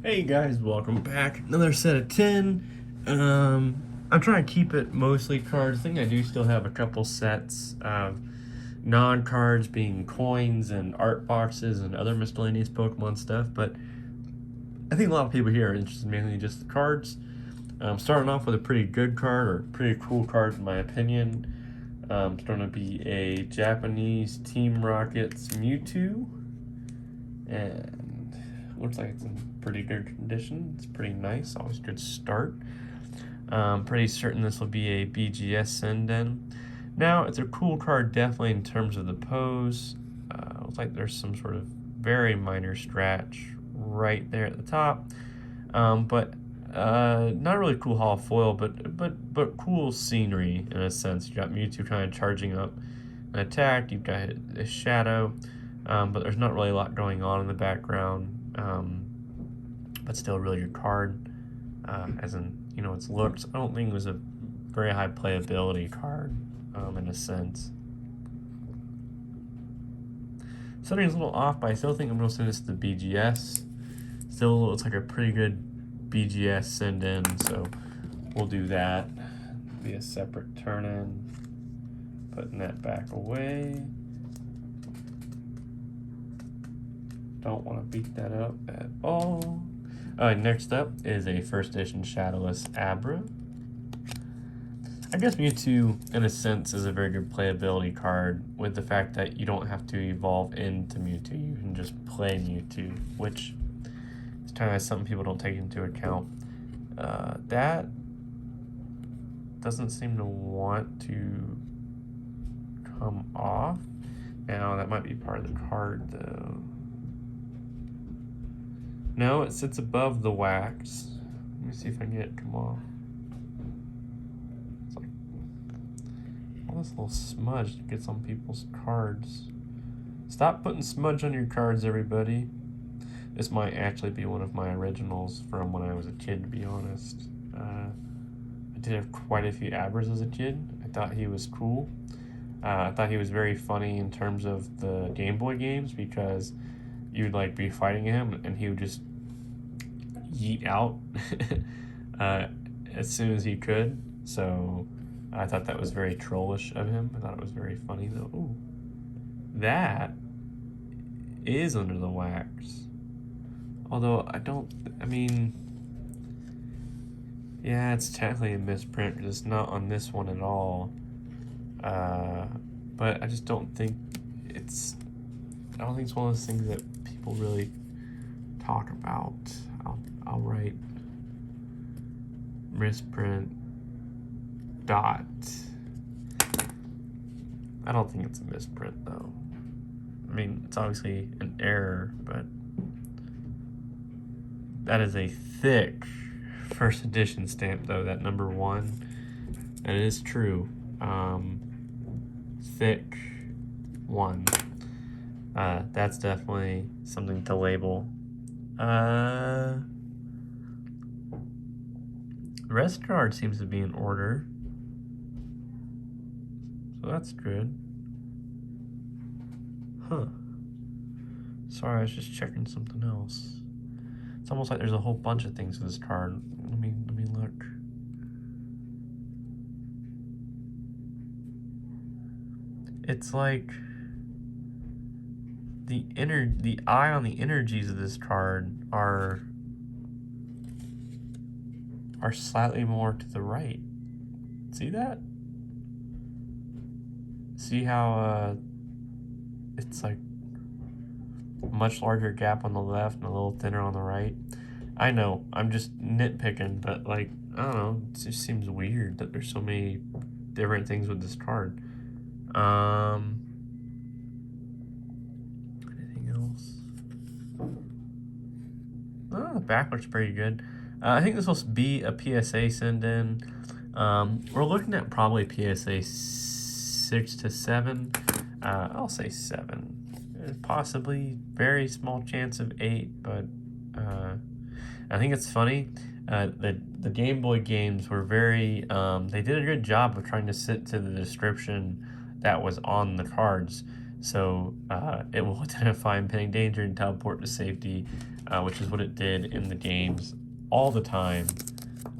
Hey guys, welcome back. Another set of 10. I'm trying to keep it mostly cards. I think I do still have a couple sets of non-cards, being coins and art boxes and other miscellaneous Pokemon stuff, but I think a lot of people here are interested mainly in just the cards. Starting off with a pretty good card, or pretty cool card in my opinion. It's going to be a Japanese Team Rockets Mewtwo, and looks like it's in pretty good condition. It's pretty nice, always a good start. Pretty certain this will be a BGS send-in. Now, it's a cool card definitely in terms of the pose. Looks like there's some sort of very minor scratch right there at the top. But not really cool hollow foil, but cool scenery in a sense. You got Mewtwo kind of charging up an attack. You've got a shadow, but there's not really a lot going on in the background. But still a really good card. As in, its looks. I don't think it was a very high playability card, in a sense. Setting's a little off, but I still think I'm going to send this to BGS. Still looks like a pretty good BGS send-in, so we'll do that. Be a separate turn-in. Putting that back away. Don't want to beat that up at all. Next up is a first edition Shadowless Abra. I guess Mewtwo, in a sense, is a very good playability card with the fact that you don't have to evolve into Mewtwo. You can just play Mewtwo, which is kind of something people don't take into account. That doesn't seem to want to come off. Now, that might be part of the card, though. No, it sits above the wax. Let me see if I can get it to come off. It's like all this little smudge gets on people's cards. Stop putting smudge on your cards, everybody. This might actually be one of my originals from when I was a kid, to be honest. I did have quite a few Abras as a kid. I thought he was cool. I thought he was very funny in terms of the Game Boy games because you'd like be fighting him and he would just yeet out as soon as he could. So I thought that was very trollish of him. I thought it was very funny though. Ooh, that is under the wax. Although yeah, it's technically a misprint because it's not on this one at all. But I just don't think it's one of those things that people really talk about. I'll write misprint dot. I don't think it's a misprint though. I mean, it's obviously an error, but that is a thick first edition stamp though, that number 1. And it is true. Thick 1. That's definitely something to label. The rest card seems to be in order. So that's good. Huh. Sorry, I was just checking something else. It's almost like there's a whole bunch of things with this card. Let me look. It's like the eye on the energies of this card are slightly more to the right. See that? See how it's like a much larger gap on the left and a little thinner on the right? I know, I'm just nitpicking, but like, I don't know, it just seems weird that there's so many different things with this card. Anything else? Oh, the back looks pretty good. I think this will be a PSA send-in. We're looking at probably PSA 6 to 7. I'll say 7. Possibly very small chance of 8, but I think it's funny. The Game Boy games were very, they did a good job of trying to sit to the description that was on the cards. So it will identify impending danger and teleport to safety. which is what it did in the games all the time.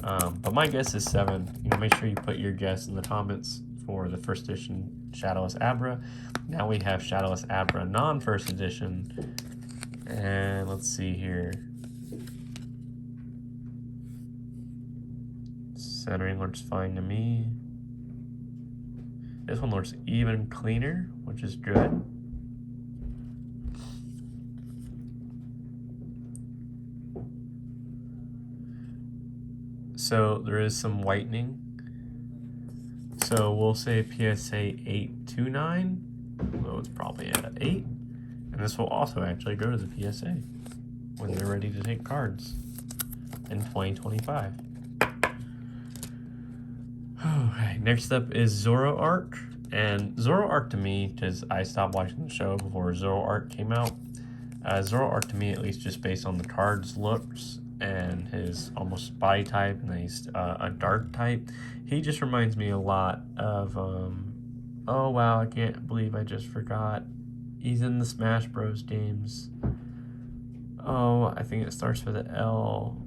But my guess is 7. You know, make sure you put your guess in the comments for the first edition Shadowless Abra. Now we have Shadowless Abra non-first edition. And let's see here. Centering looks fine to me. This one looks even cleaner, which is good. So there is some whitening. So we'll say PSA 8 to 9. Well, it's probably at 8. And this will also actually go to the PSA when they're ready to take cards in 2025. Okay, next up is Zoroark. And Zoroark to me, because I stopped watching the show before Zoroark came out, Zoroark to me, at least just based on the cards looks and his almost body type, and he's a dark type, he just reminds me a lot of, oh wow, I can't believe I just forgot. He's in the Smash Bros. Games. Oh, I think it starts with an L.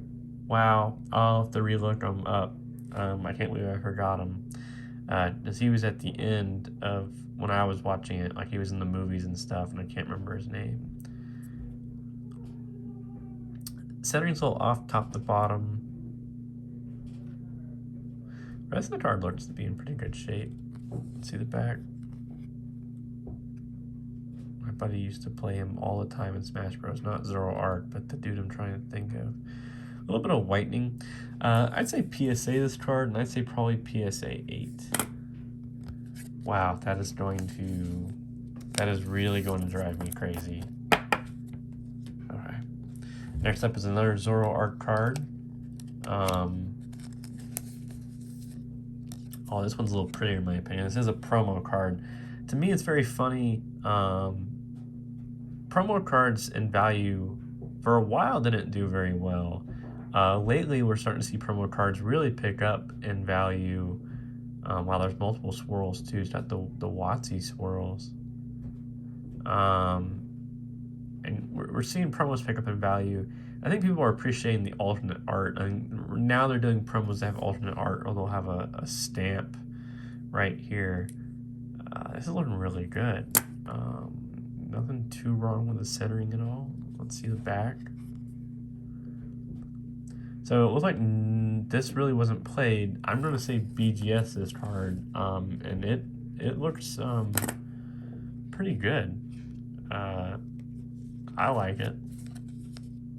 Wow, I'll have to relook him up. I can't believe I forgot him. Because he was at the end of when I was watching it, like he was in the movies and stuff, and I can't remember his name. Centering's a little off top to bottom. The rest of the card looks to be in pretty good shape. Let's see the back. My buddy used to play him all the time in Smash Bros. Not Zoroark, but the dude I'm trying to think of. A little bit of whitening. I'd say PSA this card, and I'd say probably PSA 8. Wow, that is really going to drive me crazy. Alright. Next up is another Zoroark card. Oh, this one's a little prettier in my opinion. This is a promo card. To me, it's very funny. Promo cards in value for a while didn't do very well. Lately, we're starting to see promo cards really pick up in value. While there's multiple swirls too. It's got the WotC swirls. And we're seeing promos pick up in value. I think people are appreciating the alternate art. I mean, now they're doing promos that have alternate art, or they'll have a stamp right here. This is looking really good. Nothing too wrong with the centering at all. Let's see the back. So it looks like this really wasn't played. I'm going to say BGS this card, and it looks pretty good. I like it.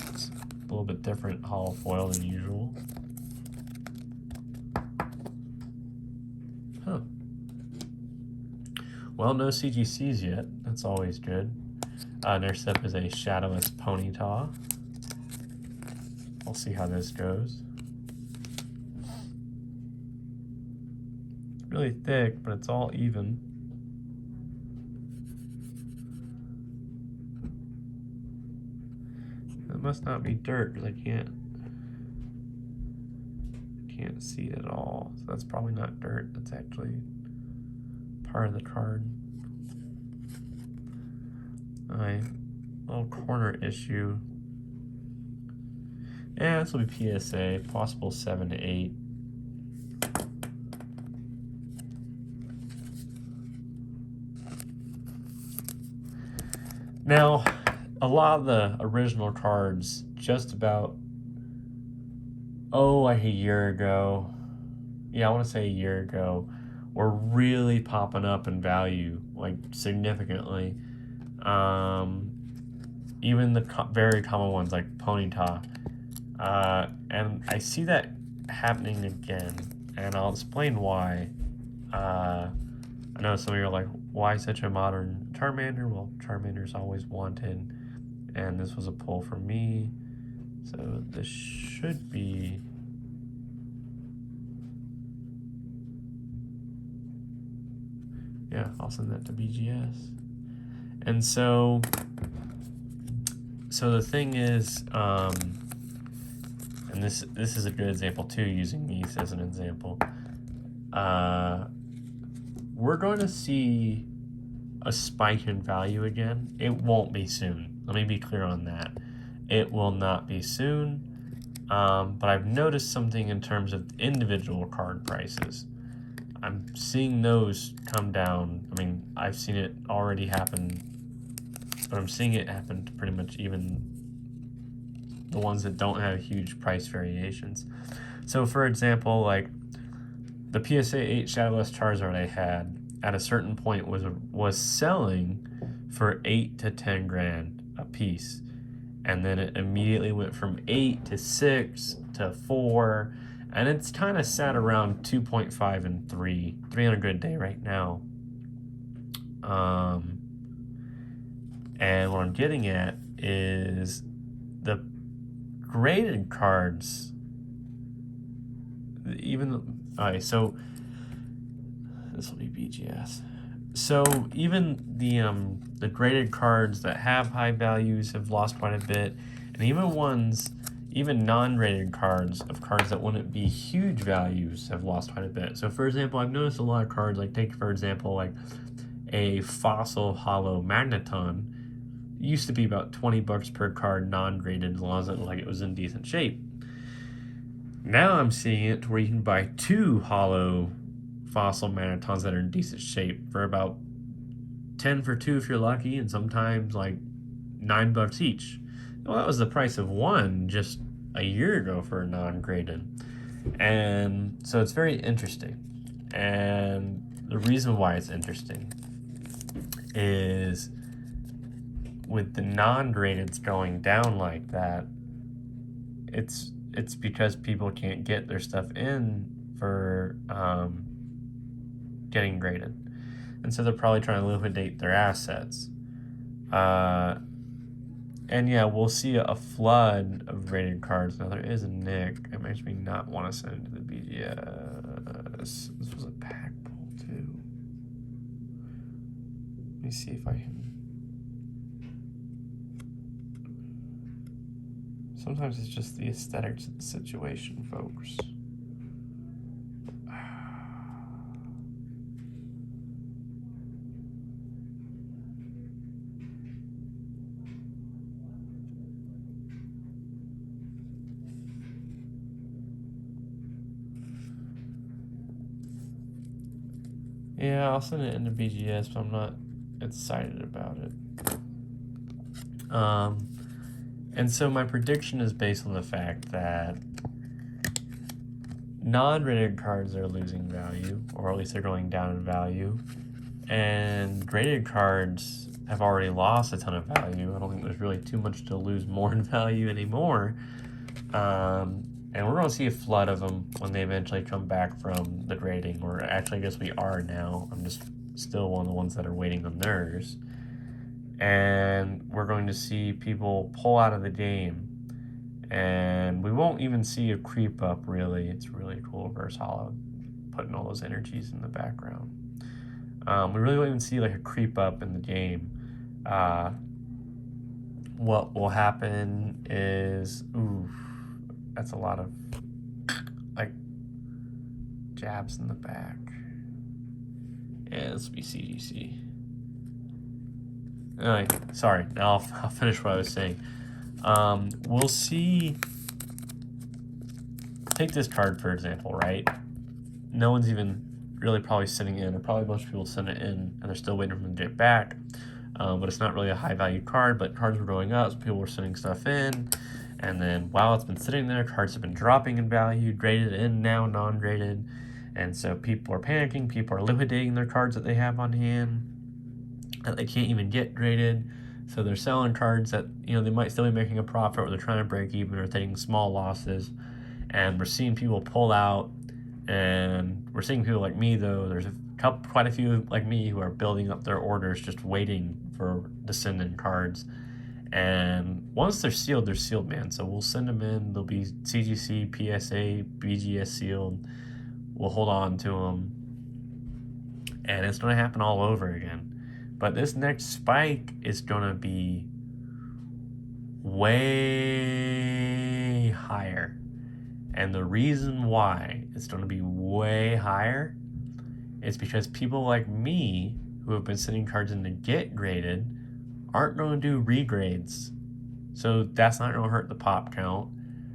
It's a little bit different hollow foil than usual. Huh. Well, no CGCs yet. That's always good. Next up is a Shadowless Ponyta. We'll see how this goes. It's really thick, but it's all even. It must not be dirt because I can't see it at all. So that's probably not dirt. That's actually part of the card. Alright, little corner issue. Yeah, this will be PSA, possible 7 to 8. Now, a lot of the original cards, just about, like a year ago, yeah, I want to say a year ago, were really popping up in value, like significantly. Even the very common ones like Ponyta. And I see that happening again, and I'll explain why. I know some of you are like, why such a modern Charmander? Well, Charmander's always wanted, and this was a pull for me, so this should be... Yeah, I'll send that to BGS. And so the thing is, and this is a good example too, using these as an example. We're going to see a spike in value again. It won't be soon. Let me be clear on that. It will not be soon, but I've noticed something in terms of individual card prices. I'm seeing those come down. I mean, I've seen it already happen, but I'm seeing it happen to pretty much even the ones that don't have huge price variations. So, for example, like the PSA 8 Shadowless Charizard I had at a certain point was selling for 8 to 10 grand a piece, and then it immediately went from 8 to 6 to 4, and it's kind of sat around 2.5 and 300 a day right now. And what I'm getting at is the graded cards. Alright, so this will be BGS. So even the graded cards that have high values have lost quite a bit, and even non-graded cards of cards that wouldn't be huge values have lost quite a bit. So for example, I've noticed a lot of cards, like take for example like a Fossil Hollow Magneton, used to be about 20 bucks per card non-graded as long as it looked like it was in decent shape. Now I'm seeing it to where you can buy 2 Hollow Fossil Magnetons that are in decent shape for about 10 for 2 if you're lucky, and sometimes like 9 bucks each. Well, that was the price of one just a year ago for a non-graded. And so it's very interesting. And the reason why it's interesting is with the non-gradeds going down like that, it's because people can't get their stuff in for getting graded, and so they're probably trying to liquidate their assets. And yeah, we'll see a flood of graded cards. Now there is a Nick. It makes me not want to send it to the BGS. This was a pack pull too. Let me see if I can. Sometimes it's just the aesthetics of the situation, folks. Yeah, I'll send it into BGS, but I'm not excited about it. And so my prediction is based on the fact that non-graded cards are losing value, or at least they're going down in value, and graded cards have already lost a ton of value. I don't think there's really too much to lose more in value anymore. And we're going to see a flood of them when they eventually come back from the grading, or actually I guess we are now. I'm just still one of the ones that are waiting on theirs. And we're going to see people pull out of the game, and we won't even see a creep up, really. It's really cool, Reverse Hollow, putting all those energies in the background. We really won't even see like a creep up in the game. What will happen is, that's a lot of like jabs in the back. Yeah, this will be CGC. Anyway, sorry, now I'll finish what I was saying. We'll see. Take this card, for example, right? No one's even really probably sending in, or probably most people send it in, and they're still waiting for them to get back. But it's not really a high-value card, but cards were going up, so people were sending stuff in. And then while it's been sitting there, cards have been dropping in value, graded and now non-graded. And so people are panicking, people are liquidating their cards that they have on hand that they can't even get graded. So they're selling cards that, they might still be making a profit, or they're trying to break even, or taking small losses. And we're seeing people pull out, and we're seeing people like me, though. There's quite a few like me who are building up their orders, just waiting for to send in cards. And once they're sealed, man. So we'll send them in. They'll be CGC, PSA, BGS sealed. We'll hold on to them. And it's going to happen all over again. But this next spike is going to be way higher. And the reason why it's going to be way higher is because people like me, who have been sending cards in to get graded, aren't going to do regrades. So that's not going to hurt the pop count.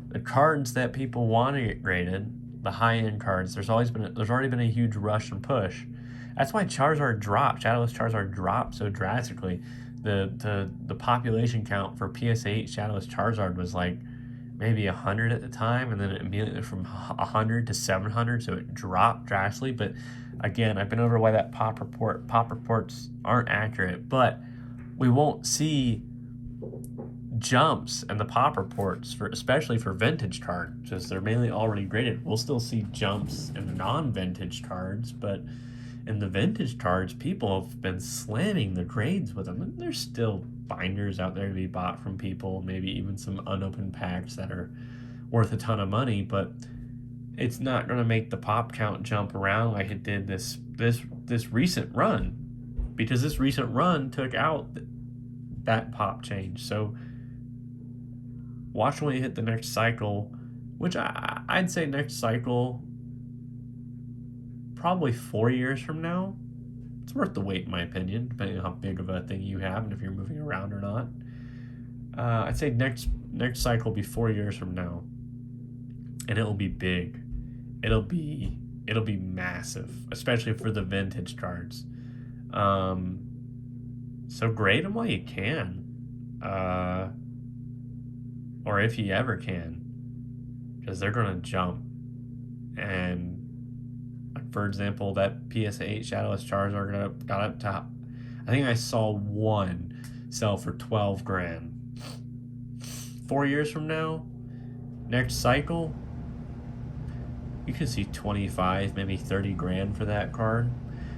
The cards that people want to get graded, the high-end cards, there's already been a huge rush and push. That's why Charizard dropped. Shadowless Charizard dropped so drastically. The population count for PSA 8 Shadowless Charizard was like maybe 100 at the time, and then it immediately went from 100 to 700, so it dropped drastically. But again, I've been over why that pop reports aren't accurate, but we won't see jumps and the pop reports for, especially for vintage cards, because they're mainly already graded. We'll still see jumps in the non-vintage cards, but in the vintage cards, people have been slamming the grades with them. And there's still binders out there to be bought from people, maybe even some unopened packs that are worth a ton of money, but it's not going to make the pop count jump around like it did this recent run, because this recent run took out that pop change. So watch when you hit the next cycle, which I'd say next cycle, probably 4 years from now. It's worth the wait, in my opinion, depending on how big of a thing you have and if you're moving around or not. I'd say next cycle will be 4 years from now, and it'll be big. It'll be massive, especially for the vintage cards. So grade them while you can. Or if you ever can, because they're going to jump. And like, for example, that PSA 8 Shadowless Charizard got up to, I think I saw one sell for 12 grand. 4 years from now, next cycle, you can see 25, maybe 30 grand for that card.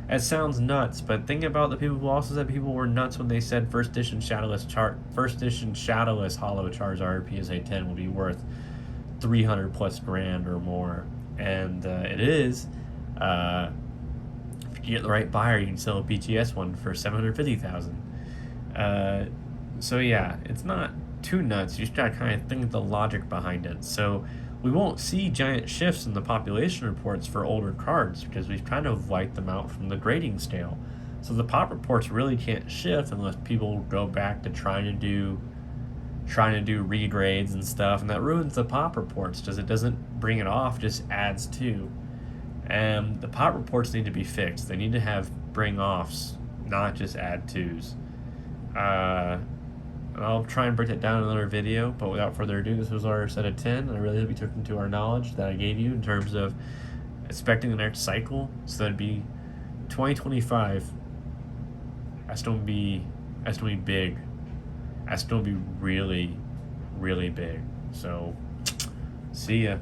It sounds nuts, but think about the people who also said people were nuts when they said first edition Shadowless Hollow Charizard PSA 10 will be worth 300 plus grand or more, and it is. If you get the right buyer, you can sell a BGS one for 750,000. So yeah, it's not too nuts. You just gotta kind of think of the logic behind it. So we won't see giant shifts in the population reports for older cards because we've kind of wiped them out from the grading scale. So the pop reports really can't shift unless people go back to trying to do regrades and stuff, and that ruins the pop reports because it doesn't bring it off, just adds to. And the pop reports need to be fixed. They need to have bring offs, not just add twos. I'll try and break it down in another video, but without further ado, this was our set of 10. I really hope you took into our knowledge that I gave you in terms of expecting the next cycle. So that'd be 2025. That's gonna be big. That's gonna be really, really big. So, see ya.